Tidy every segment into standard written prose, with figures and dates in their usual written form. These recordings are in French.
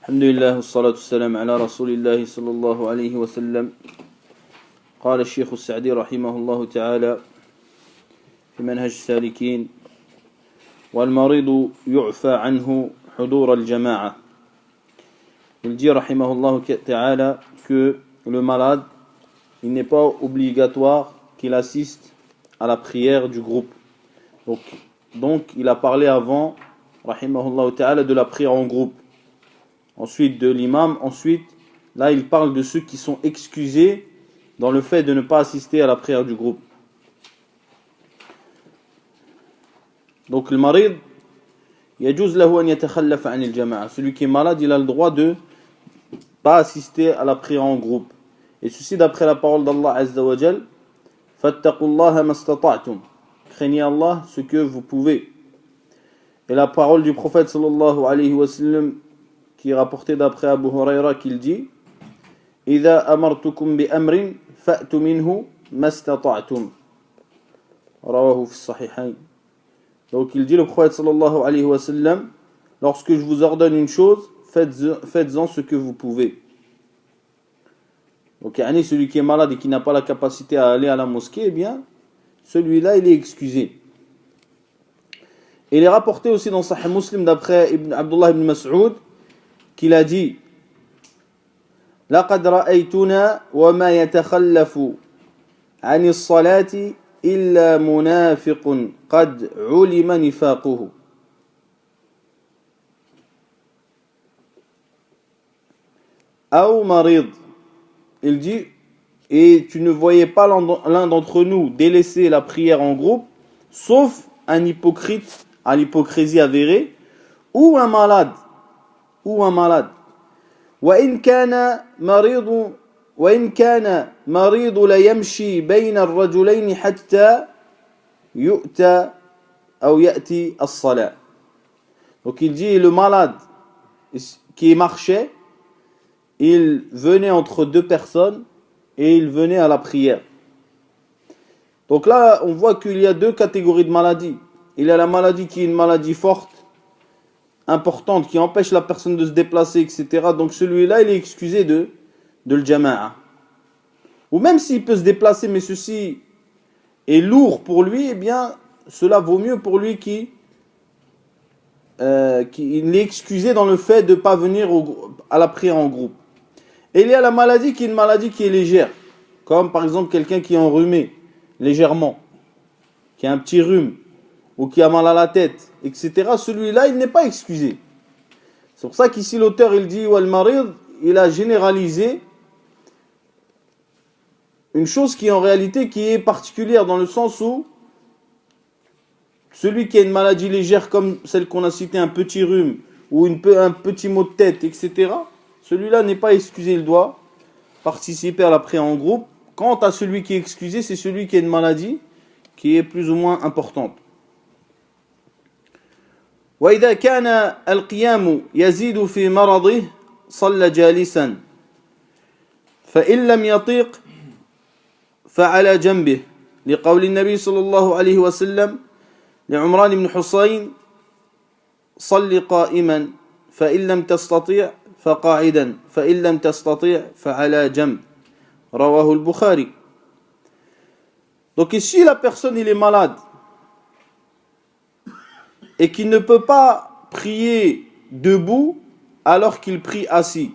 الحمد لله والصلاة والسلام على رسول الله صلى الله عليه وسلم. قال الشيخ السعدي رحمه الله تعالى في منهج السالكين: والمريض يعفى عنه حضور الجماعة. Il dit رحمه الله تعالى que le malade, il n'est pas obligatoire qu'il assiste à la prière du groupe. Donc il a parlé avant rahimahullah ta'ala de la prière en groupe, ensuite de l'imam, ensuite là il parle de ceux qui sont excusés dans le fait de ne pas assister à la prière du groupe. Donc le marid يجوز له أن يتخلف عن الجماعة, celui qui est malade il a le droit de pas assister à la prière en groupe, et ceci d'après la parole d'Allah Azza wa Jal: fattaqullaha mastata'tum, craignez Allah ce que vous pouvez. Et la parole du prophète sallallahu alayhi wa sallam qui est rapportée d'après Abu Huraira qu'il dit: idha amartukum bi amrin fa'tu minhu mastata'tum, rawahu fi sahihayn. Donc il dit, le prophète sallallahu alayhi wa sallam, lorsque je vous ordonne une chose, faites-en ce que vous pouvez. Donc celui qui est malade et qui n'a pas la capacité à aller à la mosquée, eh bien celui-là il est excusé. Et il est rapporté aussi dans Sahih Muslim d'après Abdullah ibn Mas'ud qu'il a dit: لقد رأيتنا وما يتخلف عن الصلاة إلا منافق قد علم نفاقه. أو مريض. Il dit: et tu ne voyais pas l'un d'entre nous délaisser la prière en groupe, sauf un hypocrite à l'hypocrisie avérée, ou un malade. وإن كان مريض لا يمشي بين الرجلين حتى يؤتى أو يأتي الصلاة. Donc il dit, le malade qui marchait, il venait entre deux personnes et il venait à la prière. Donc là, on voit qu'il y a deux catégories de maladies. Il y a la maladie qui est une maladie forte, importante, qui empêche la personne de se déplacer, etc. Donc celui-là, il est excusé de le jama'a. Ou même s'il peut se déplacer, mais ceci est lourd pour lui, eh bien, cela vaut mieux pour lui qu'il est excusé dans le fait de ne pas venir à la prière en groupe. Et il y a la maladie qui est une maladie qui est légère, comme par exemple quelqu'un qui est enrhumé légèrement, qui a un petit rhume, ou qui a mal à la tête, etc. Celui-là, il n'est pas excusé. C'est pour ça qu'ici l'auteur, il dit, wal marid, il a généralisé une chose qui en réalité qui est particulière, dans le sens où celui qui a une maladie légère comme celle qu'on a citée, un petit rhume, ou un petit mot de tête, etc., celui-là n'est pas excusé, il doit participer à la prière en groupe. Quant à celui qui est excusé, c'est celui qui a une maladie qui est plus ou moins importante. وإذا كان القيام يزيد في مرضه صلى جالسا فإن لم يطيق فعلى جنبه لقول النبي صلى الله عليه وسلم لعمران بن حسين صل قائما فإن لم تستطيع فقاعدا فإن لم تستطيع فعلى جنب رواه البخاري. Donc ici la personne il est malade et qu'il ne peut pas prier debout alors qu'il prie assis.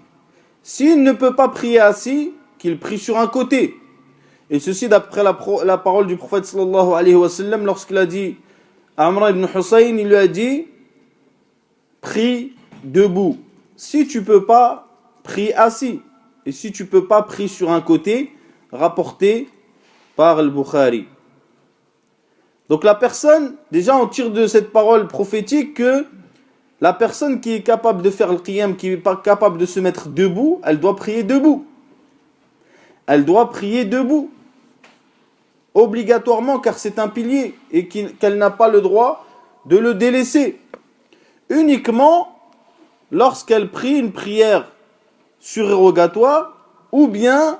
S'il ne peut pas prier assis, qu'il prie sur un côté. Et ceci d'après la parole du prophète sallallahu alayhi wa sallam, lorsqu'il a dit à Amr ibn Hussein, il lui a dit: prie debout. Si tu peux pas, prie assis. Et si tu peux pas, prie sur un côté, rapporté par le Bukhari. Donc la personne, déjà on tire de cette parole prophétique que la personne qui est capable de faire le qiyam, qui n'est pas capable de se mettre debout, elle doit prier debout. Elle doit prier debout. Obligatoirement, car c'est un pilier et qu'elle n'a pas le droit de le délaisser. Uniquement lorsqu'elle prie une prière surérogatoire, ou bien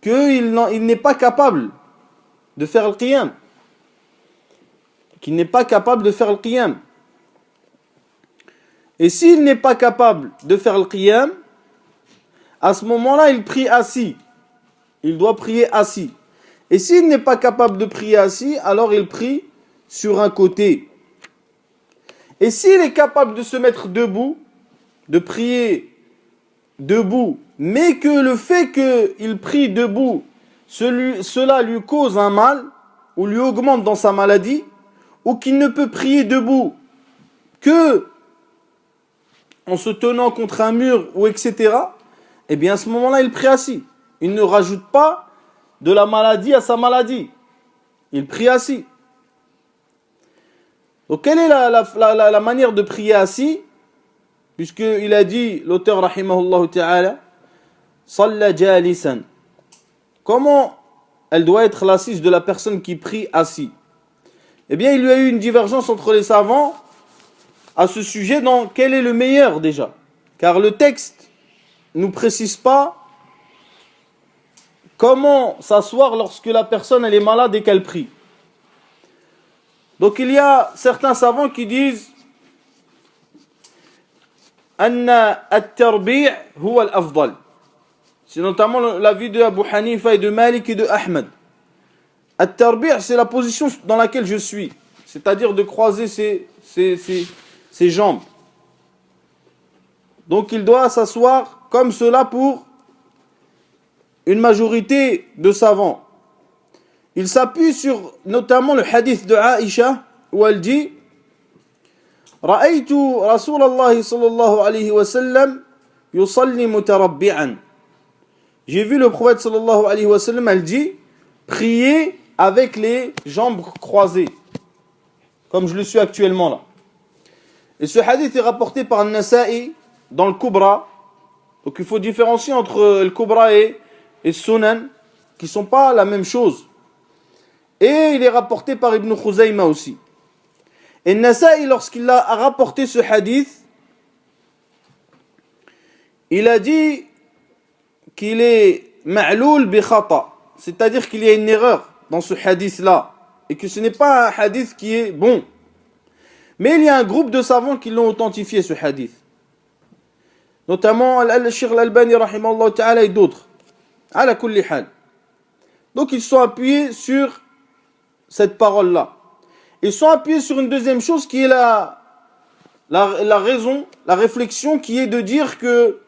qu'il n'est pas capable de faire le qiyam. Qu'il n'est pas capable de faire le qiyam. Et s'il n'est pas capable de faire le qiyam, à ce moment-là, il prie assis. Il doit prier assis. Et s'il n'est pas capable de prier assis, alors il prie sur un côté. Et s'il est capable de se mettre debout, de prier debout, mais que le fait qu'il prie debout, cela lui cause un mal, ou lui augmente dans sa maladie, ou qu'il ne peut prier debout que en se tenant contre un mur, ou etc., eh bien à ce moment-là, il prie assis. Il ne rajoute pas de la maladie à sa maladie. Il prie assis. Donc quelle est la manière de prier assis? Puisqu'il a dit, l'auteur rahimahullah ta'ala, Salla jalisan. Comment elle doit être l'assise de la personne qui prie assis? Eh bien, il y a eu une divergence entre les savants à ce sujet dans quel est le meilleur déjà. Car le texte ne nous précise pas comment s'asseoir lorsque la personne elle est malade et qu'elle prie. Donc il y a certains savants qui disent Anna at-tarbi' huwa al-afdal. C'est notamment l'avis de Abu Hanifa et de Malik et de Ahmed. At-tarbi' c'est la position dans laquelle je suis, c'est-à-dire de croiser ses jambes. Donc il doit s'asseoir comme cela pour une majorité de savants. Il s'appuie sur notamment le hadith de Aïcha où elle dit Ra'aytu Rasulallah sallallahu alayhi wa sallam yusalli mutarabbi'an. J'ai vu le prophète sallallahu alayhi wa sallam, elle dit prier avec les jambes croisées comme je le suis actuellement là. Et ce hadith est rapporté par Nasa'i dans le Kubra. Donc il faut différencier entre le Kubra et Sunan qui ne sont pas la même chose. Et il est rapporté par Ibn Khuzayma aussi. Et Nasa'i, lorsqu'il a rapporté ce hadith, il a dit qu'il est ma'loul bi khata, c'est-à-dire qu'il y a une erreur dans ce hadith-là, et que ce n'est pas un hadith qui est bon. Mais il y a un groupe de savants qui l'ont authentifié, ce hadith. Notamment Al-Sheikh Al-Albani, rahimahullah ta'ala, et d'autres. Ala kulli hal. Donc ils sont appuyés sur cette parole-là. Ils sont appuyés sur une deuxième chose qui est la raison, la réflexion qui est de dire que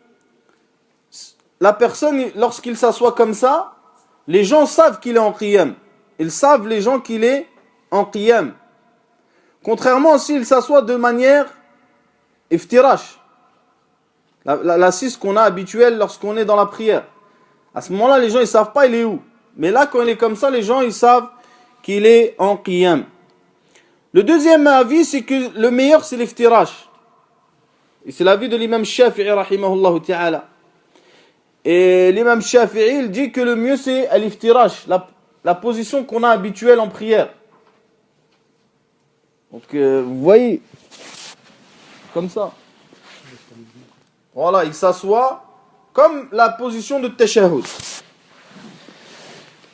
la personne, lorsqu'il s'assoit comme ça, les gens savent qu'il est en qiyam. Ils savent les gens qu'il est en qiyam. Contrairement s'il s'assoit de manière iftirash, l'assise qu'on a habituelle lorsqu'on est dans la prière. À ce moment-là, les gens ils savent pas il est où. Mais là, quand il est comme ça, les gens ils savent qu'il est en qiyam. Le deuxième avis, c'est que le meilleur c'est l'iftirash. Et c'est l'avis de l'imam Shafi'i rahimahullah ta'ala. Et l'imam Shafi'i, il dit que le mieux c'est l'iftirash, la position qu'on a habituelle en prière. Donc vous voyez, comme ça. Voilà, il s'assoit comme la position de tashahhud.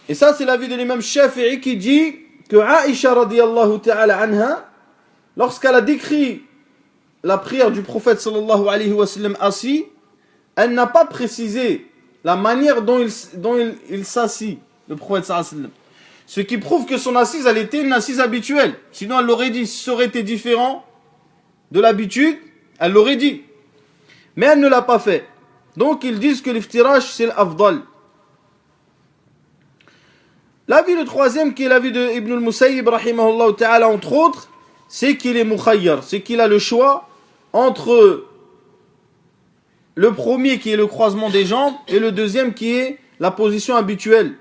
Et ça c'est l'avis de l'imam Shafi'i qui dit que Aïcha radiyallahu ta'ala anha, lorsqu'elle a décrit la prière du prophète sallallahu alayhi wa sallam assis, elle n'a pas précisé la manière dont il s'assit, le prophète sallallahu alayhi wa sallam. Ce qui prouve que son assise, elle était une assise habituelle. Sinon, elle l'aurait dit. Si ça aurait été différent de l'habitude, elle l'aurait dit. Mais elle ne l'a pas fait. Donc, ils disent que l'iftirash, c'est l'afdal. L'avis le troisième, qui est l'avis de Ibn al-Musayyib, rahimahullah ta'ala, entre autres, c'est qu'il est mukhayyar. C'est qu'il a le choix entre le premier, qui est le croisement des jambes, et le deuxième, qui est la position habituelle.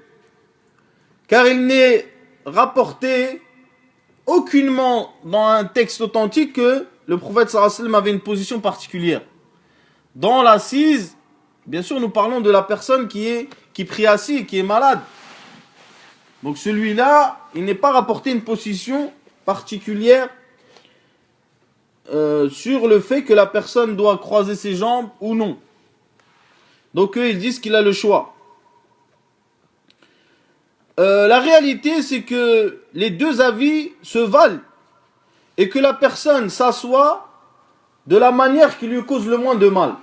Car il n'est rapporté aucunement dans un texte authentique que le prophète sallallahu alayhi wa sallam avait une position particulière. Dans l'assise, bien sûr, nous parlons de la personne qui prie assis, qui est malade. Donc celui-là, il n'est pas rapporté une position particulière sur le fait que la personne doit croiser ses jambes ou non. Donc eux, ils disent qu'il a le choix. La réalité, c'est que les deux avis se valent et que la personne s'assoit de la manière qui lui cause le moins de mal.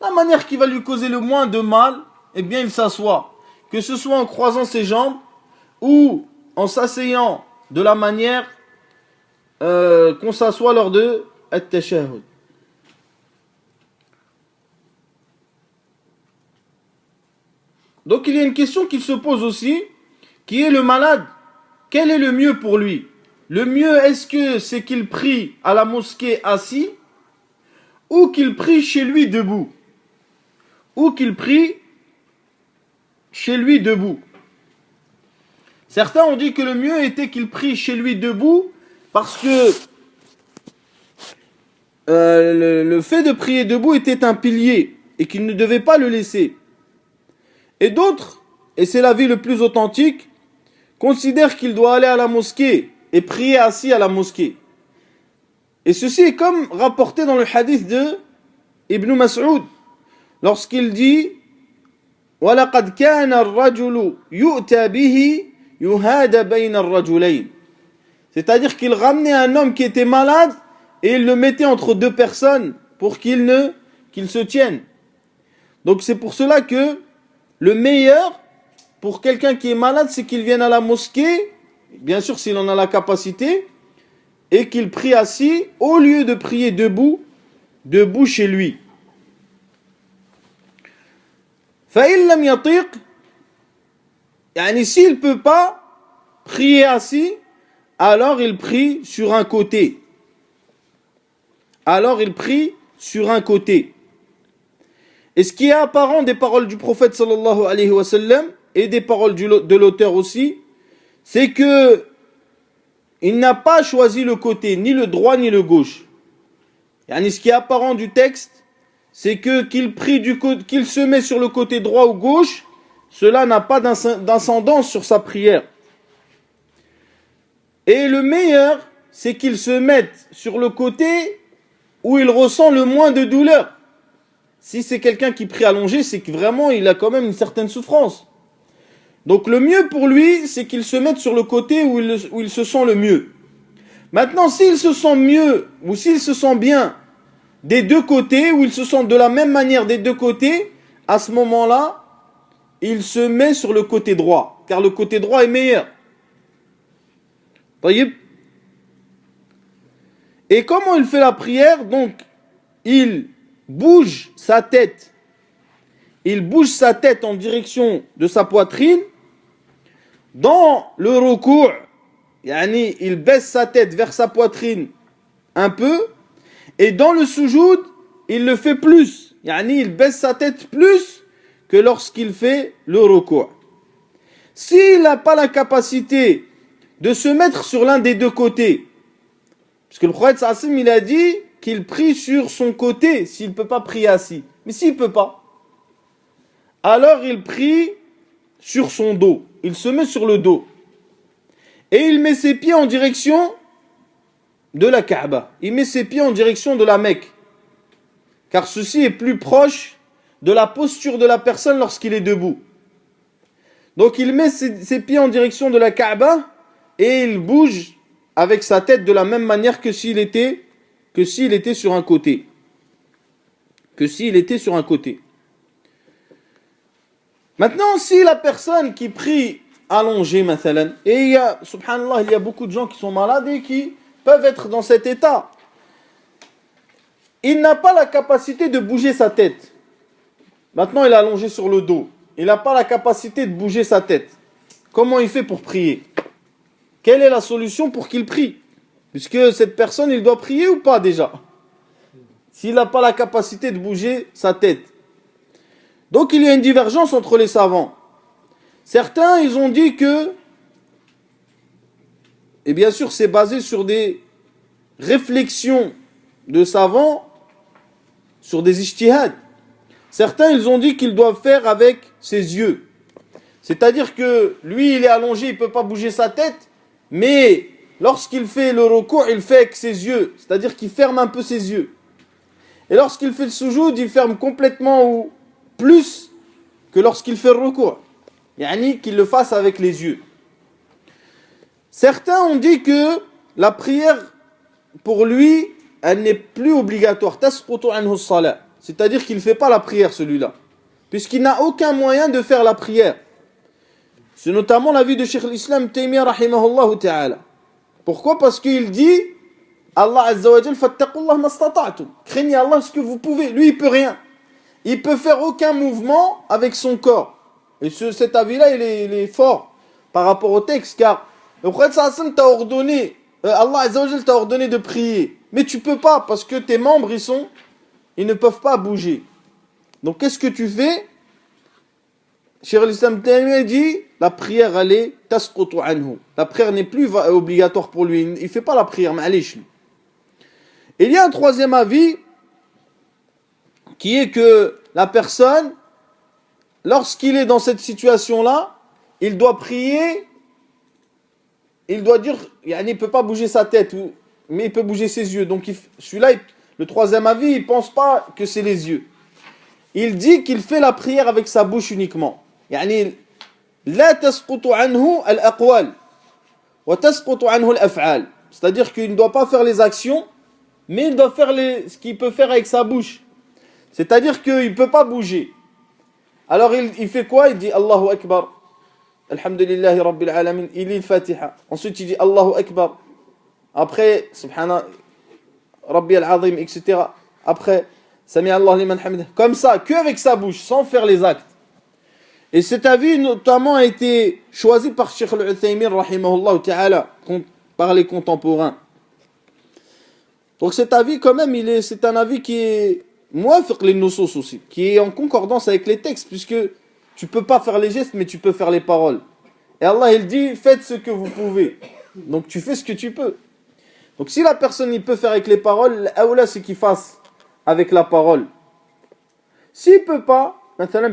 La manière qui va lui causer le moins de mal, eh bien il s'assoit. Que ce soit en croisant ses jambes ou en s'asseyant de la manière qu'on s'assoit lors de at-tashahhud. Donc il y a une question qui se pose aussi, qui est le malade. Quel est le mieux pour lui? Le mieux, est-ce que c'est qu'il prie à la mosquée assis ou qu'il prie chez lui debout? Ou qu'il prie chez lui debout. Certains ont dit que le mieux était qu'il prie chez lui debout parce que le fait de prier debout était un pilier et qu'il ne devait pas le laisser. Et d'autres, et c'est l'avis le plus authentique, considèrent qu'il doit aller à la mosquée et prier assis à la mosquée. Et ceci est comme rapporté dans le hadith de Ibn Mas'ud, lorsqu'il dit وَلَقَدْ كَانَ الرَّجُلُ يُؤْتَى بِهِ يُهَادَ بَيْنَ الرَّجُلَيْنِ. C'est-à-dire qu'il ramenait un homme qui était malade et il le mettait entre deux personnes pour qu'il se tienne. Donc c'est pour cela que le meilleur pour quelqu'un qui est malade, c'est qu'il vienne à la mosquée, bien sûr s'il en a la capacité, et qu'il prie assis au lieu de prier debout chez lui. فَإِنْ لَمْ يَطِيقْ, yani s'il ne peut pas prier assis, alors il prie sur un côté. Et ce qui est apparent des paroles du prophète sallallahu alayhi wa sallam et des paroles de l'auteur aussi, c'est que il n'a pas choisi le côté, ni le droit ni le gauche. Yani ce qui est apparent du texte, c'est que qu'il se met sur le côté droit ou gauche, cela n'a pas d'incidence sur sa prière. Et le meilleur, c'est qu'il se mette sur le côté où il ressent le moins de douleur. Si c'est quelqu'un qui prie allongé, c'est que vraiment il a quand même une certaine souffrance. Donc le mieux pour lui, c'est qu'il se mette sur le côté où il se sent le mieux. Maintenant, s'il se sent mieux ou s'il se sent bien des deux côtés, ou il se sent de la même manière des deux côtés, à ce moment-là, il se met sur le côté droit, car le côté droit est meilleur. Voyez ? Et comment il fait la prière? Donc, il bouge sa tête en direction de sa poitrine. Dans le ruku', yani, il baisse sa tête vers sa poitrine un peu. Et dans le sujoud, il le fait plus. Yani, il baisse sa tête plus que lorsqu'il fait le ruku'. S'il n'a pas la capacité de se mettre sur l'un des deux côtés, parce que le prophète Sassim, il a dit qu'il prie sur son côté s'il ne peut pas prier assis. Mais s'il ne peut pas, alors il prie sur son dos. Il se met sur le dos. Et il met ses pieds en direction de la Kaaba. Il met ses pieds en direction de la Mecque. Car ceci est plus proche de la posture de la personne lorsqu'il est debout. Donc il met ses pieds en direction de la Kaaba et il bouge avec sa tête de la même manière que s'il était sur un côté. Maintenant, si la personne qui prie allongée, mathalan, et subhanallah, il y a beaucoup de gens qui sont malades et qui peuvent être dans cet état, il n'a pas la capacité de bouger sa tête. Maintenant, il est allongé sur le dos. Il n'a pas la capacité de bouger sa tête. Comment il fait pour prier? Quelle est la solution pour qu'il prie? Puisque cette personne, il doit prier ou pas déjà? S'il n'a pas la capacité de bouger sa tête. Donc il y a une divergence entre les savants. Certains, ils ont dit que, et bien sûr c'est basé sur des réflexions de savants, sur des ijtihad. Certains, ils ont dit qu'ils doivent faire avec ses yeux. C'est-à-dire que lui, il est allongé, il ne peut pas bouger sa tête, mais lorsqu'il fait le ruku', il fait avec ses yeux. C'est-à-dire qu'il ferme un peu ses yeux. Et lorsqu'il fait le sujoud, il ferme complètement ou plus que lorsqu'il fait le ruku'. Yani qu'il le fasse avec les yeux. Certains ont dit que la prière, pour lui, elle n'est plus obligatoire. Tasqutu anhu as-salat. C'est-à-dire qu'il ne fait pas la prière, celui-là. Puisqu'il n'a aucun moyen de faire la prière. C'est notamment l'avis de Cheikh l'Islam Taymiyyah rahimahullah ta'ala. Pourquoi? Parce qu'il dit Allah Azza wa Jal fattaqullah mastata'tum. Craignez Allah ce que vous pouvez. Lui, il peut rien. Il peut faire aucun mouvement avec son corps. Et cet avis-là, il est fort par rapport au texte, car le prophète sallallahu t'a ordonné, Allah Azza wa Jal t'a ordonné de prier. Mais tu peux pas, parce que tes membres, ils ne peuvent pas bouger. Donc qu'est-ce que tu fais? Cheikh l'Islam Taymiyyah dit, la prière, elle est tasqutu anhu. La prière n'est plus obligatoire pour lui. Il ne fait pas la prière, ma'alish. Il y a un troisième avis, qui est que la personne, lorsqu'il est dans cette situation-là, il doit prier, il doit dire, il ne peut pas bouger sa tête, mais il peut bouger ses yeux. Donc celui-là, le troisième avis, il ne pense pas que c'est les yeux. Il dit qu'il fait la prière avec sa bouche uniquement. يعني لا تسقط عنه الأقوال وتسقط عنه الأفعال. C'est-à-dire qu'il ne doit pas faire les actions, mais il doit faire ce qu'il peut faire avec sa bouche. C'est-à-dire qu'il ne peut pas bouger. Alors il fait quoi? Il dit Allahu Akbar, Alhamdulillahi Rabbil Alamin, il lit le Fatiha. Ensuite il dit Allahu Akbar. Après, Subhana Rabbi al-Azim, etc. Après, Sami Allah liman hamdah. Comme ça, que avec sa bouche, sans faire les actes. Et cet avis notamment a été choisi par Cheikh al-Uthaymin rahimahullah ta'ala, par les contemporains. Donc cet avis quand même, c'est un avis qui est muwafiq lin-nusus aussi, qui est en concordance avec les textes, puisque tu peux pas faire les gestes, mais tu peux faire les paroles. Et Allah il dit, faites ce que vous pouvez. Donc tu fais ce que tu peux. Donc si la personne il peut faire avec les paroles, l'aoula c'est qu'il fasse avec la parole. S'il peut pas,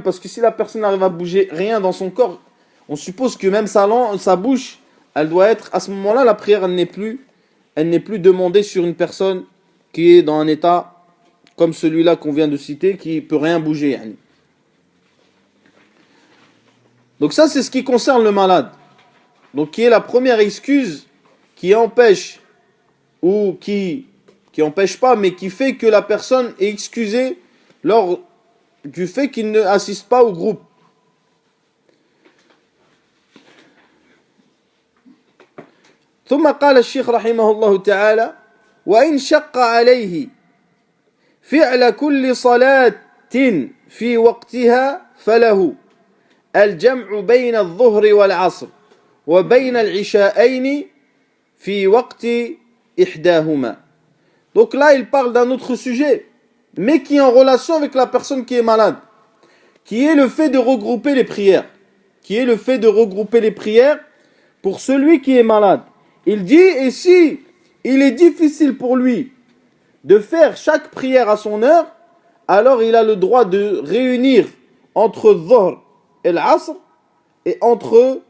parce que si la personne n'arrive à bouger rien dans son corps, on suppose que même sa bouche, elle doit être, à ce moment-là, la prière, elle n'est plus demandée sur une personne qui est dans un état comme celui-là qu'on vient de citer, qui peut rien bouger. Yani. Donc ça, c'est ce qui concerne le malade. Donc qui est la première excuse qui empêche, ou qui empêche pas, mais qui fait que la personne est excusée lors du fait qu'il ne assiste pas au groupe. ثم قال الشيخ رحمه الله تعالى وإن شق عليه فعل كل صلاة في وقتها فله الجمع بين الظهر والعصر وبين العشاءين في وقت إحداهما. Donc là il parle d'un autre sujet, mais qui est en relation avec la personne qui est malade, qui est le fait de regrouper les prières, pour celui qui est malade. Il dit, et si il est difficile pour lui de faire chaque prière à son heure, alors il a le droit de réunir entre Dhuhr et l'Asr et entre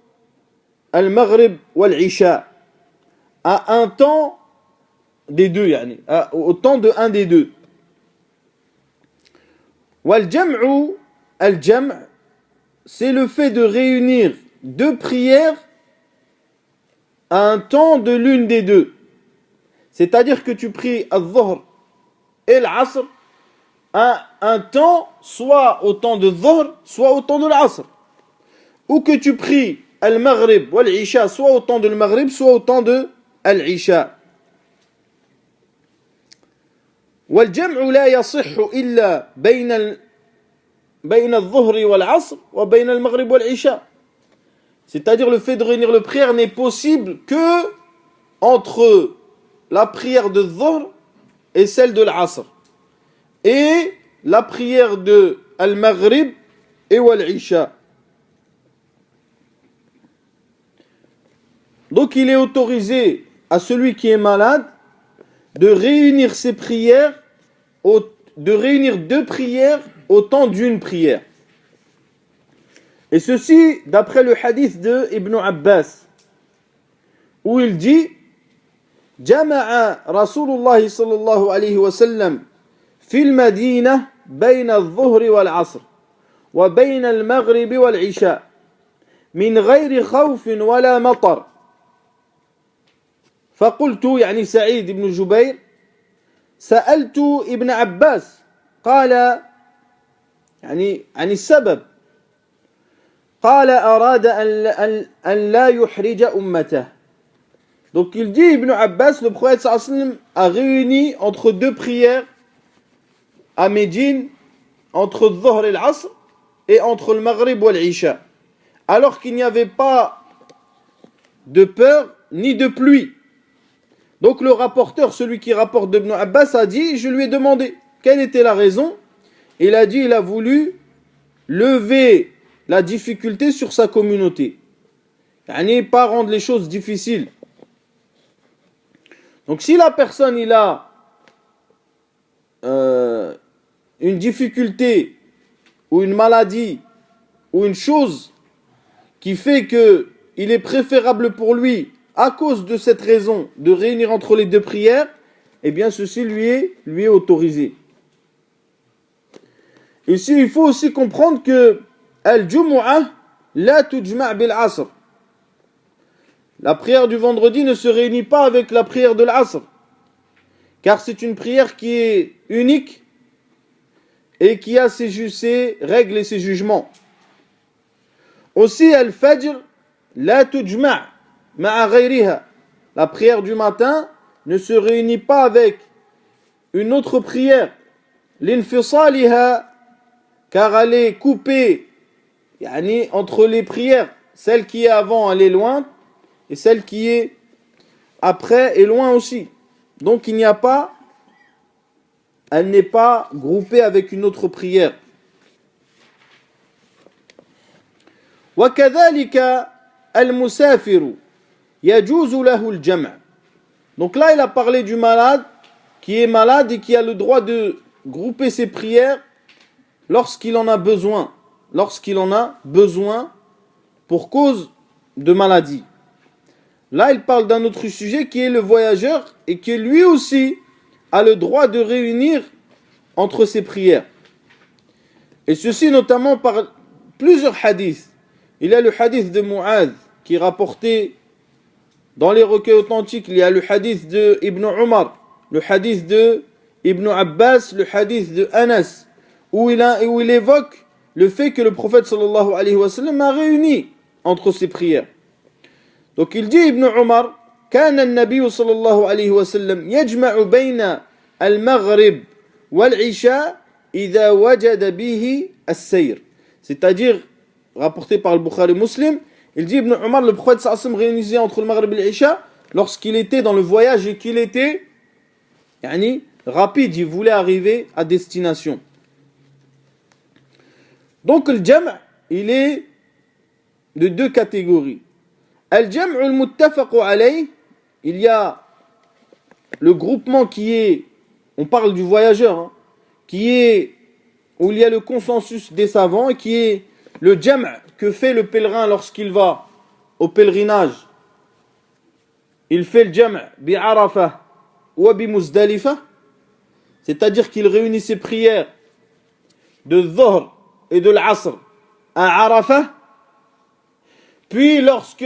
Al-Maghrib ou Al-Isha à un temps des deux, au temps de un des deux. Wal-Jam'u, Al-Jam', c'est le fait de réunir deux prières à un temps de l'une des deux. C'est-à-dire que tu pries Al-Dhuhr et l'Asr à un temps, soit au temps de Dhuhr, soit au temps de l'Asr. Ou que tu pries Al-Maghrib ou Al-Isha, soit au temps de Al-Maghrib, soit au temps de Al-Isha. والجمع لا يصح إلا بين الظهر والعصر وبين المغرب والعشاء. C'est-à-dire le fait de réunir les prières n'est possible que entre la prière de Dhuhr et celle de l'Asr, et la prière de Al-Maghrib et Al-Isha. Donc il est autorisé à celui qui est malade de réunir ses prières, de réunir deux prières au temps d'une prière. Et ceci d'après le hadith de Ibn Abbas, où il dit جمع رسول الله صلى الله عليه وسلم في المدينة بين الظهر والعصر وبين المغرب والعشاء من غير خوف ولا مطر. فقلت يعني سعيد بن جبير سألت ابن عباس قال يعني عن السبب قال أراد أن لا يحرج أمته. Donc il dit Ibn Abbas, le prophète sallallahu alayhi wa sallam a réuni entre deux prières à Médine, entre le Dhuhr et l'Asr, et entre le Maghrib et l'Isha, alors qu'il n'y avait pas de peur ni de pluie. Donc le rapporteur, celui qui rapporte d'Ibn Abbas, a dit, je lui ai demandé quelle était la raison. Il a dit, il a voulu lever la difficulté sur sa communauté. Yani pas rendre les choses difficiles. Donc si la personne il a une difficulté ou une maladie ou une chose qui fait que il est préférable pour lui à cause de cette raison de réunir entre les deux prières, eh bien ceci lui est autorisé. Ici il faut aussi comprendre que al-jumu'ah la tujma' bil asr. La prière du vendredi ne se réunit pas avec la prière de l'Asr, car c'est une prière qui est unique et qui a ses règles et ses jugements. Aussi, al-Fajr, la tujma' ma'a ghayriha. La prière du matin ne se réunit pas avec une autre prière, l'infisaliha, car elle est coupée entre les prières. Celle qui est avant, elle est loin, et celle qui est après est loin aussi. Donc elle n'est pas groupée avec une autre prière. وَكَذَلِكَ الْمُسَافِرُ يَجُوزُ لَهُ الْجَمْعُ. Donc là, il a parlé du malade qui est malade et qui a le droit de grouper ses prières lorsqu'il en a besoin. Lorsqu'il en a besoin pour cause de maladie. Là, il parle d'un autre sujet qui est le voyageur et qui lui aussi a le droit de réunir entre ses prières. Et ceci notamment par plusieurs hadiths. Il y a le hadith de Mu'adh qui est rapporté dans les recueils authentiques. Il y a le hadith de Ibn Umar, le hadith de Ibn Abbas, le hadith de Anas, où il évoque le fait que le prophète sallallahu alayhi wa sallam a réuni entre ses prières. Donc il dit Ibn Umar, كان النبي صلى الله عليه وسلم يجمع بين المغرب والعشاء إذا وجد به السير. C'est-à-dire, rapporté par le Bukhari Muslim, il dit Ibn Umar, le prophète sallallahu alayhi wa sallam réunissait entre le Maghrib et l'Isha lorsqu'il était dans le voyage et qu'il était rapide, il voulait arriver à destination. Donc le jam' il est de deux catégories. Al-jam'u al-muttafaqu alayh, il y a le groupement qui est, on parle du voyageur, qui est, où il y a le consensus des savants, et qui est le jam' que fait le pèlerin lorsqu'il va au pèlerinage. Il fait le jam' bi Arafah ou bi Muzdalifa, c'est-à-dire qu'il réunit ses prières de Dhuhr et de l'Asr à Arafah. Puis lorsque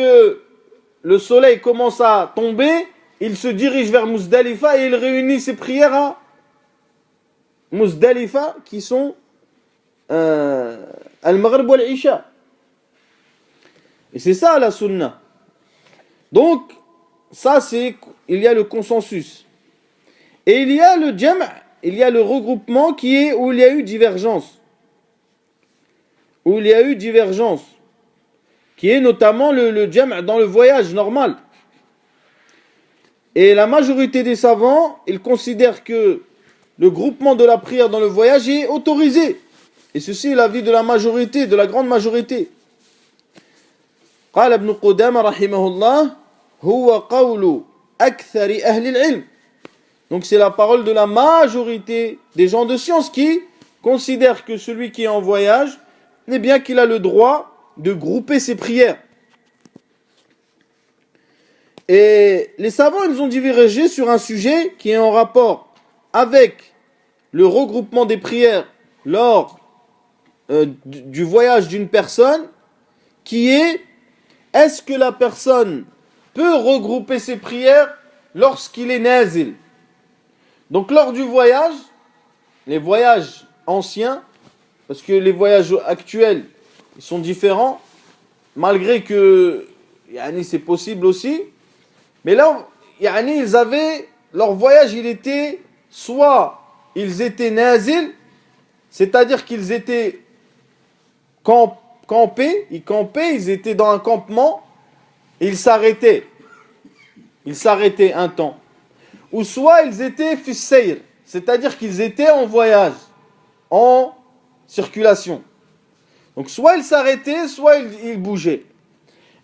le soleil commence à tomber, il se dirige vers Muzdalifa et il réunit ses prières à Muzdalifa qui sont Al-Maghrib wal-Isha. Et c'est ça la sunna. Donc, ça c'est, il y a le consensus. Et il y a le jam', il y a le regroupement qui est où il y a eu divergence. Où il y a eu divergence. Qui est notamment le jam' dans le voyage normal. Et la majorité des savants, ils considèrent que le groupement de la prière dans le voyage est autorisé. Et ceci est l'avis de la majorité, de la grande majorité. قال ابن قدامة رحمه الله هو قول أكثر أهل العلم. Donc c'est la parole de la majorité des gens de science qui considèrent que celui qui est en voyage, eh bien qu'il a le droit de grouper ses prières. Et les savants, ils ont divergé sur un sujet qui est en rapport avec le regroupement des prières lors du voyage d'une personne, qui est-ce que la personne peut regrouper ses prières lorsqu'il est nazil, Donc lors du voyage, les voyages anciens, parce que les voyages actuels, ils sont différents, malgré que c'est possible aussi, mais là, ils avaient, leur voyage, il était, soit ils étaient nazil, c'est-à-dire qu'ils étaient campés, ils étaient dans un campement, et ils s'arrêtaient un temps. Ou soit ils étaient fissayr, c'est-à-dire qu'ils étaient en voyage, en circulation. Donc soit ils s'arrêtaient, soit ils bougeaient.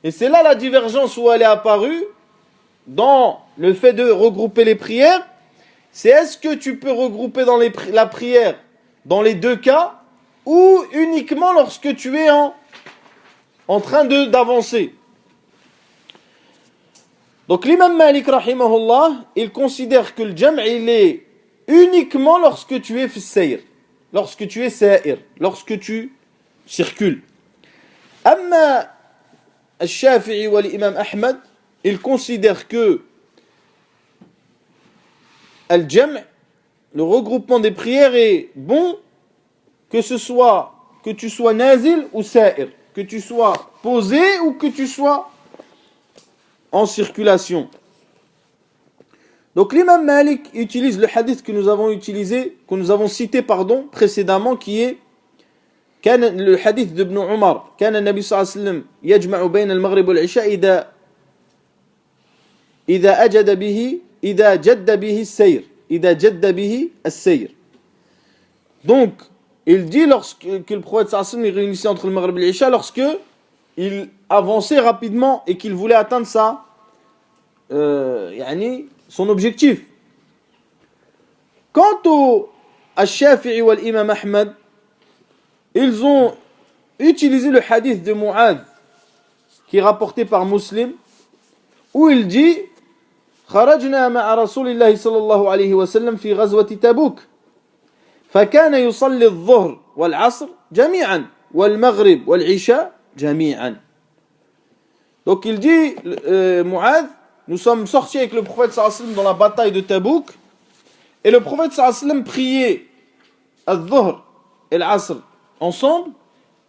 Et c'est là la divergence où elle est apparue dans le fait de regrouper les prières. C'est est-ce que tu peux regrouper dans la prière dans les deux cas ou uniquement lorsque tu es en train d'avancer. Donc l'imam Malik rahimahullah, il considère que le jam' il est uniquement lorsque tu es fissayr, lorsque tu es sa'ir, lorsque tu circules. Amma al-Shafi'i ou l'imam Ahmad, il considère que al-jam', le regroupement des prières est bon que tu sois nazil ou sa'ir, que tu sois posé ou que tu sois en circulation. Donc l'imam Malik utilise le hadith que nous avons cité précédemment, qui est le hadith d'Ibn Umar. كان النبي صلى الله عليه وسلم يجمع بين المغرب والعشاء إذا جد به السير. Donc il dit que le prophète sallallahu alayhi wa sallam est réunissait entre le Maghrib et l'Isha lorsque il avançait rapidement et qu'il voulait atteindre son objectif. Quant au Shafi'i ou l'imam Ahmad, ils ont utilisé le hadith de Mu'adh qui est rapporté par Muslim, où il dit خرجنا مع رسول الله صلى الله عليه وسلم في غزوة تبوك فكان يصلي الظهر والعصر جميعا والمغرب والعشاء جميعا. Donc il dit, Mu'adh, nous sommes sortis avec le prophète sallallahu alayhi wa sallam dans la bataille de Tabouk, et le prophète sallallahu alayhi wa sallam priait al-Dhuhr et l'Asr ensemble,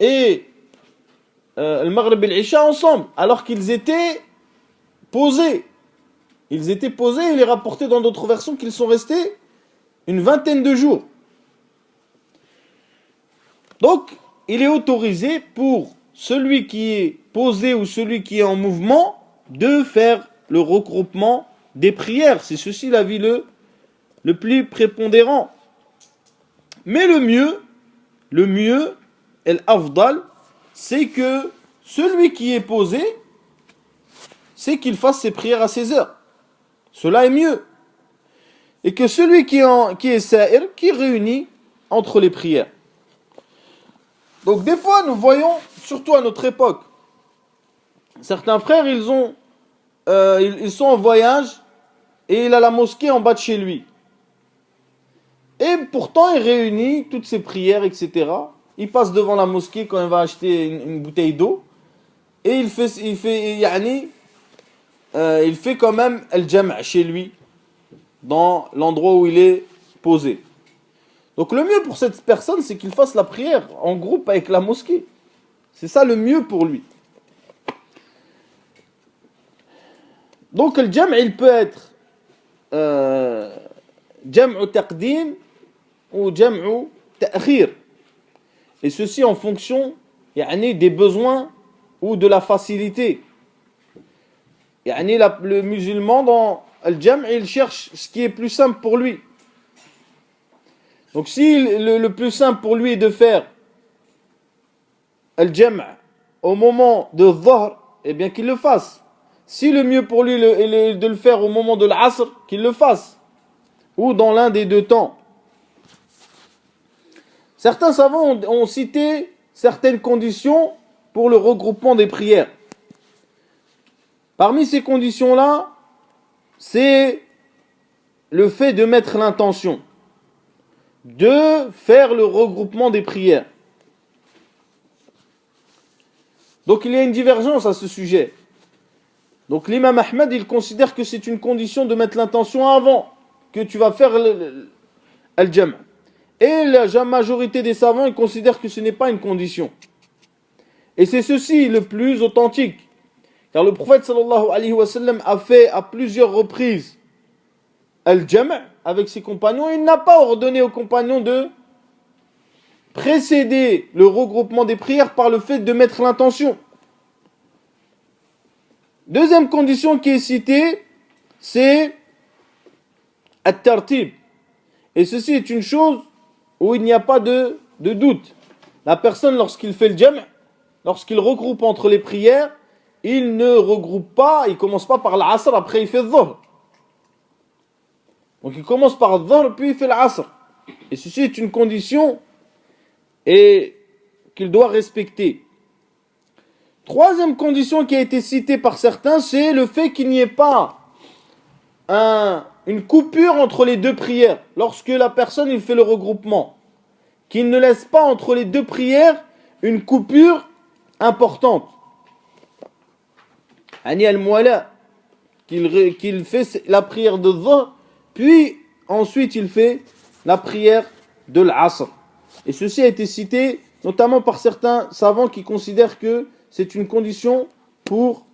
et le Maghrib et l'Isha ensemble, alors qu'ils étaient posés. Ils étaient posés, et il est rapporté dans d'autres versions qu'ils sont restés une vingtaine de jours. Donc, il est autorisé pour celui qui est posé ou celui qui est en mouvement de faire le regroupement des prières. C'est ceci l'avis le plus prépondérant. Mais le mieux, el-afdal, c'est que celui qui est posé, c'est qu'il fasse ses prières à ses heures. Cela est mieux. Et que celui qui est sa'ir, qui réunit entre les prières. Donc des fois, nous voyons, surtout à notre époque, certains frères, ils sont en voyage et il a la mosquée en bas de chez lui. Et pourtant, il réunit toutes ses prières, etc. Il passe devant la mosquée quand il va acheter une bouteille d'eau et il fait quand même el-jam' chez lui, dans l'endroit où il est posé. Donc le mieux pour cette personne, c'est qu'il fasse la prière en groupe avec la mosquée. C'est ça le mieux pour lui. Donc le jam' il peut être jam'u taqdim ou jam'u ta'khir. Et ceci en fonction des besoins ou de la facilité. Le musulman dans le jam', il cherche ce qui est plus simple pour lui. Donc si le plus simple pour lui est de faire le jam' au moment de dhuhr, eh bien qu'il le fasse. Si le mieux pour lui est de le faire au moment de l'asr, qu'il le fasse. Ou dans l'un des deux temps. Certains savants ont cité certaines conditions pour le regroupement des prières. Parmi ces conditions-là, c'est le fait de mettre l'intention de faire le regroupement des prières. Donc il y a une divergence à ce sujet. Donc l'imam Ahmad, il considère que c'est une condition de mettre l'intention avant. que tu vas faire al-jam'. Et la majorité des savants ils considèrent que ce n'est pas une condition. Et c'est ceci le plus authentique. Car le prophète sallallahu alayhi wa sallam a fait à plusieurs reprises al-jam' avec ses compagnons. Il n'a pas ordonné aux compagnons de précéder le regroupement des prières par le fait de mettre l'intention. Deuxième condition qui est citée, c'est at-tartib. Et ceci est une chose où il n'y a pas de doute. La personne, lorsqu'il fait le jam', lorsqu'il regroupe entre les prières, il ne regroupe pas, il commence pas par l'asr, après il fait le dhuhr. Donc il commence par le dhuhr, puis il fait l'asr. Et ceci est une condition et qu'il doit respecter. Troisième condition qui a été citée par certains, c'est le fait qu'il n'y ait pas une coupure entre les deux prières. Lorsque la personne il fait le regroupement, qu'il ne laisse pas entre les deux prières une coupure importante. Ani al-Muala, qu'il fait la prière de dhuhr, puis ensuite il fait la prière de l'asr. Et ceci a été cité notamment par certains savants qui considèrent que c'est une condition pour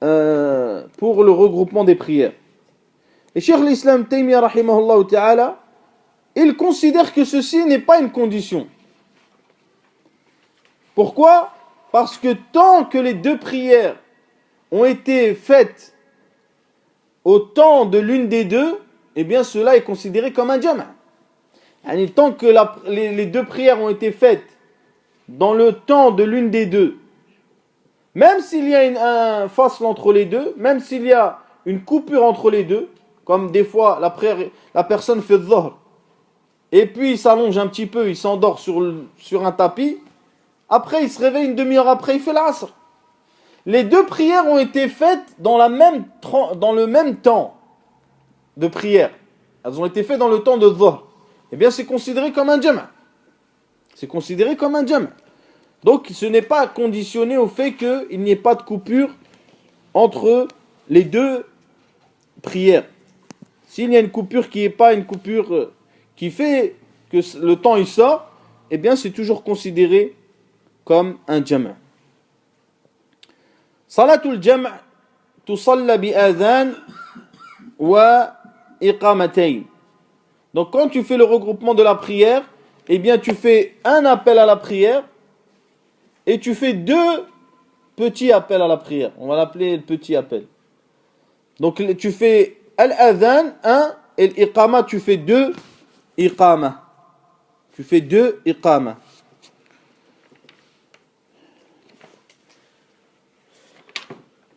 le regroupement des prières. Et Cheikh l'Islam Taymiyyah rahimahullah ta'ala, il considère que ceci n'est pas une condition. Pourquoi ? Parce que tant que les deux prières ont été faites au temps de l'une des deux, eh bien cela est considéré comme un jam'. Et tant que les deux prières ont été faites dans le temps de l'une des deux, même s'il y a un fasl entre les deux, même s'il y a une coupure entre les deux, comme des fois la personne fait dhuhr, et puis il s'allonge un petit peu, il s'endort sur un tapis, après il se réveille une demi-heure après, il fait l'asr. Les deux prières ont été faites dans le même temps de prière. Elles ont été faites dans le temps de dhuhr. Eh bien c'est considéré comme un jam'. C'est considéré comme un jam'. Donc ce n'est pas conditionné au fait qu'il n'y ait pas de coupure entre les deux prières. S'il y a une coupure qui n'est pas une coupure qui fait que le temps il sort, eh bien c'est toujours considéré comme un jam'. Salatul jam' tusalla bi adhan wa iqamatayn. Donc quand tu fais le regroupement de la prière, eh bien tu fais un appel à la prière et tu fais deux petits appels à la prière. On va l'appeler le petit appel. Donc tu fais al-adhan, un, et l'iqama, tu fais deux iqama. Tu fais deux iqama.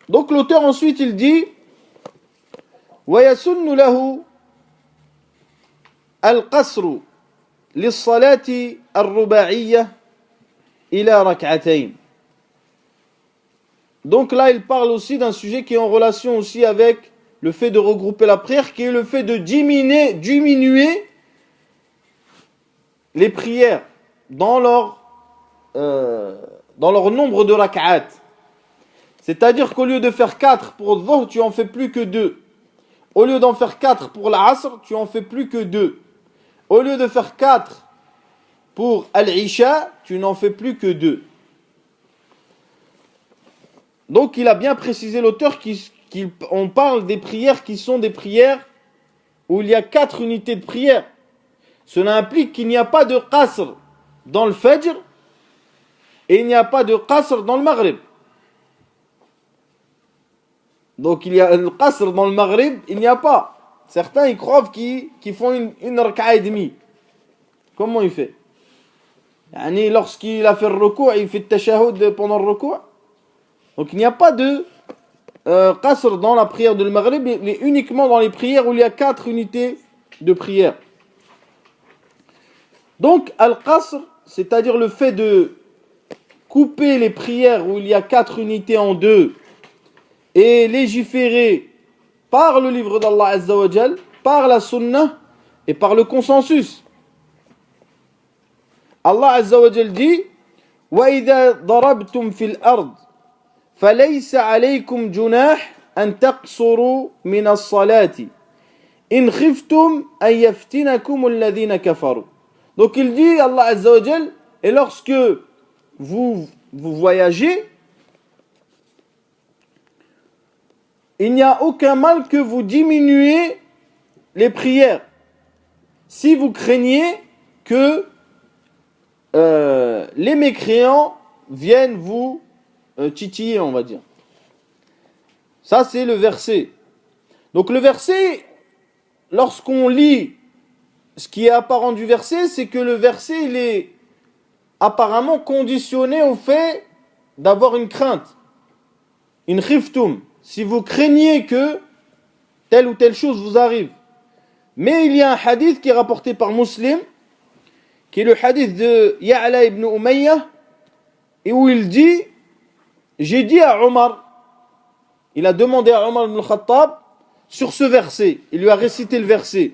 Donc l'auteur ensuite il dit وَيَسُنُّ لَهُ الْقَصْرُ لِلصَّلَاةِ الرُّبَاعِيَّةِ إِلَى رَكْعَتَيْنِ. Donc là il parle aussi d'un sujet qui est en relation aussi avec le fait de regrouper la prière, qui est le fait de diminuer les prières dans leur nombre de rak'at. C'est-à-dire qu'au lieu de faire 4 pour dhuhr, tu en fais plus que 2. Au lieu d'en faire 4 pour l'asr, tu en fais plus que 2. Au lieu de faire 4 pour al-isha, tu n'en fais plus que 2. Donc il a bien précisé l'auteur qu'on parle des prières qui sont des prières où il y a 4 unités de prière. Cela implique qu'il n'y a pas de qasr dans le fajr et il n'y a pas de qasr dans le maghrib. Donc il y a le qasr dans le maghrib, il n'y a pas. Certains ils croient qu'ils font une raka'a et demie. Comment il fait? Lorsqu'il a fait le ruku', il fait le tashahhud pendant le ruku'. Donc il n'y a pas de qasr dans la prière de maghrib, mais uniquement dans les prières où il y a 4 unités de prière. Donc al-qasr, c'est-à-dire le fait de couper les prières où il y a 4 unités en deux et légiférer par le livre d'Allah Azza wa Jal, par la sunnah et par le consensus. Allah Azza wa Jal dit وَإِذَا ضَرَبْتُمْ فِي الْأَرْضِ فَلَيْسَ عَلَيْكُمْ جُنَاحٌ أَن تَقْصُرُوا مِنَ الصَّلَاةِ In khiftum an yaftinakum alladhina kafaru. Donc il dit, Allah Azza wa Jal, et lorsque vous voyagez, il n'y a aucun mal que vous diminuez les prières. Si vous craignez que les mécréants viennent vous titiller, on va dire. Ça, c'est le verset. Donc le verset, lorsqu'on lit ce qui est apparent du verset, c'est que le verset, il est apparemment conditionné au fait d'avoir une crainte. In khiftum. Si vous craignez que telle ou telle chose vous arrive. Mais il y a un hadith qui est rapporté par Muslim, qui est le hadith de Ya'la ibn Umayyah, et où il dit, j'ai dit à Omar, il a demandé à Omar ibn al-Khattab sur ce verset, il lui a récité le verset.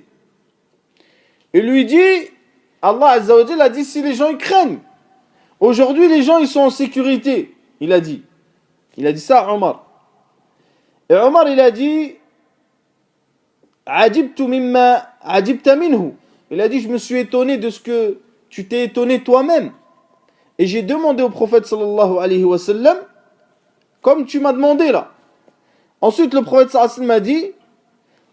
Il lui dit, Allah Azza wa Jalla a dit, si les gens ils craignent, aujourd'hui les gens ils sont en sécurité, il a dit ça à Omar. Et Omar il a dit, Ajibtu mimma ajibta minhu. Il a dit, je me suis étonné de ce que tu t'es étonné toi-même. Et j'ai demandé au prophète sallallahu alayhi wa sallam, comme tu m'as demandé là. Ensuite, le prophète sallallahu alayhi wa sallam a dit,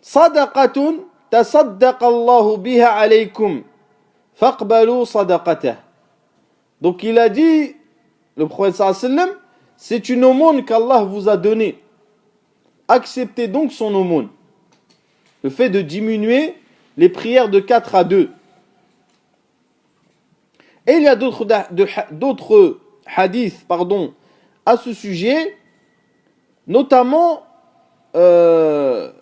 Sadaqatun tasaddaqa Allahu biha alaykum, faqbalu sadaqatah. Donc il a dit, le prophète sallallahu alayhi wa sallam, c'est une aumône qu'Allah vous a donnée. Acceptez donc son aumône. Le fait de diminuer les prières de 4 à 2. Et il y a d'autres hadiths à ce sujet, notamment un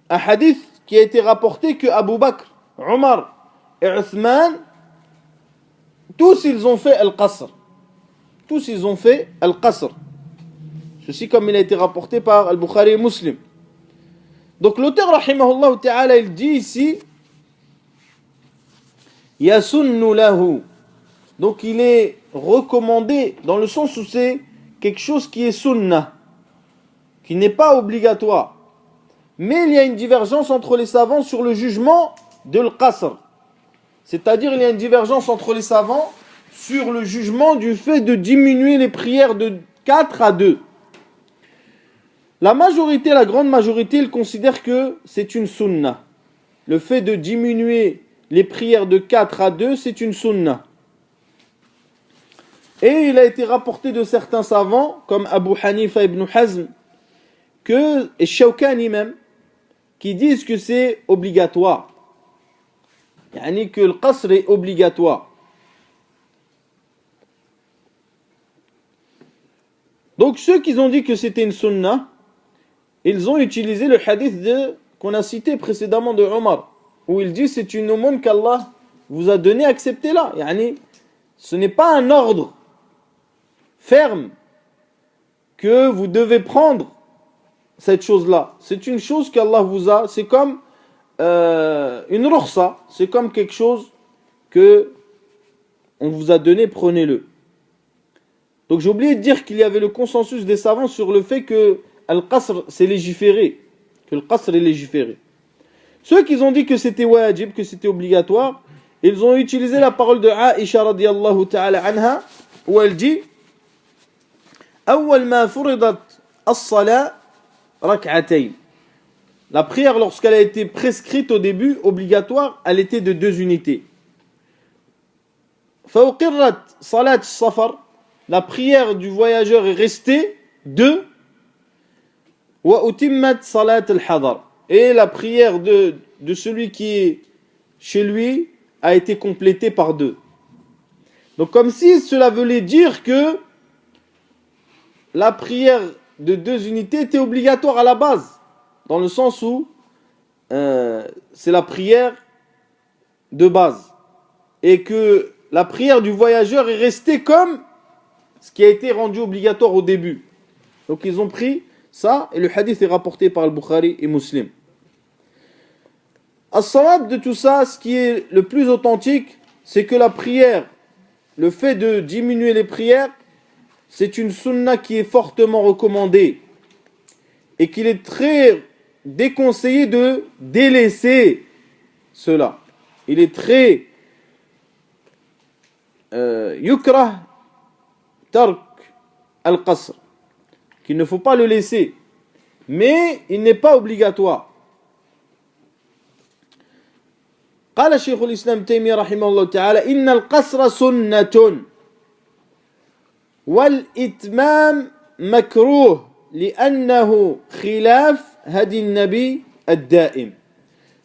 hadith qui a été rapporté que Abu Bakr, Omar et Uthman, tous ils ont fait al-qasr. Tous ils ont fait al-qasr. Ceci comme il a été rapporté par Al-Bukhari et Muslim. Donc l'auteur rahimahullah ta'ala il dit ici yasunnu lahu. Donc il est recommandé dans le sens où c'est quelque chose qui est sunnah, qui n'est pas obligatoire. Mais il y a une divergence entre les savants sur le jugement de l'qasr. C'est-à-dire il y a une divergence entre les savants sur le jugement du fait de diminuer les prières de 4 à 2. La grande majorité, ils considèrent que c'est une sunnah. Le fait de diminuer les prières de 4 à 2, c'est une sunnah. Et il a été rapporté de certains savants, comme Abu Hanifa ibn Hazm, et Shawkani même, qui disent que c'est obligatoire. Yani que le qasr est obligatoire. Donc ceux qui ont dit que c'était une sunnah, ils ont utilisé le hadith qu'on a cité précédemment de Omar, où il dit c'est une aumône qu'Allah vous a donné, acceptez-la. Yani, ce n'est pas un ordre ferme que vous devez prendre cette chose-là. C'est une chose qu'Allah vous a, c'est comme une rukhsa, c'est comme quelque chose que on vous a donné, prenez-le. Donc j'ai oublié de dire qu'il y avait le consensus des savants sur le fait que Al-Qasr, c'est légiféré. Que le Qasr est légiféré. Ceux qui ont dit que c'était wajib, que c'était obligatoire, ils ont utilisé la parole de Aisha radiyallahu ta'ala anha, où elle dit Awwal ma furidat as-salat rak'atayn. La prière, lorsqu'elle a été prescrite au début, obligatoire, elle était de 2 unités. Fawqirrat salat as-safar. La prière du voyageur est restée 2. Wa utimmat salat al-hadar. Et la prière de celui qui est chez lui a été complétée par 2. Donc comme si cela voulait dire que la prière de 2 unités était obligatoire à la base, dans le sens où c'est la prière de base, et que la prière du voyageur est restée comme ce qui a été rendu obligatoire au début. Donc ils ont pris ça, et le hadith est rapporté par Al-Bukhari et Muslim. As-sawab de tout ça, ce qui est le plus authentique, c'est que la prière, le fait de diminuer les prières, c'est une sunna qui est fortement recommandée, et qu'il est très déconseillé de délaisser cela. Il est très yukrah tark al-qasr, qu'il ne faut pas le laisser, mais il n'est pas obligatoire. قال شيخ الإسلام تيمية رحمه الله تعالى إن القصر سنة والإتمام مكروه لأنه خلاف هدي النبي الدائم.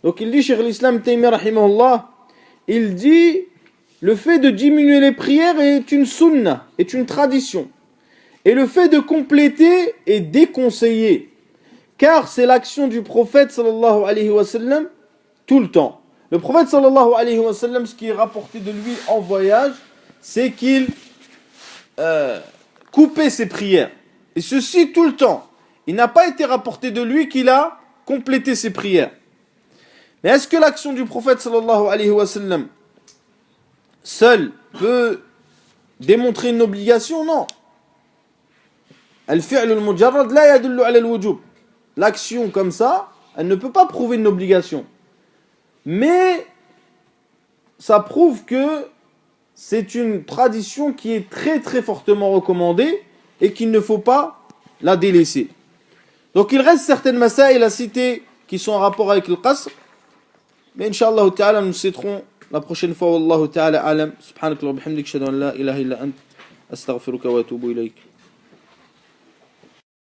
Donc il dit, Cheikh l'Islam Taymi rahimahullah, il dit, le fait de diminuer les prières est une sunna, est une tradition. Et le fait de compléter est déconseillé. Car c'est l'action du prophète sallallahu alayhi wa sallam tout le temps. Le prophète sallallahu alayhi wa sallam, ce qui est rapporté de lui en voyage, c'est qu'il coupait ses prières. Et ceci tout le temps. Il n'a pas été rapporté de lui qu'il a complété ses prières. Mais est-ce que l'action du prophète sallallahu alayhi wa sallam seul peut démontrer une obligation? Non. Al-fi'l al-mujarrad la yadullu ala al-wujub. L'action comme ça, elle ne peut pas prouver une obligation. Mais ça prouve que c'est une tradition qui est très très fortement recommandée et qu'il ne faut pas la délaisser. Donc il reste certaines masaïl à citer qui sont en rapport avec le qasr. Mais Inch'Allah ta'ala, nous citerons la prochaine fois. Wallahu ta'ala alam. Subhanakallah wa bihamdik. Shadu an la ilaha illa ant. Astaghfiruka wa atubu ilayk.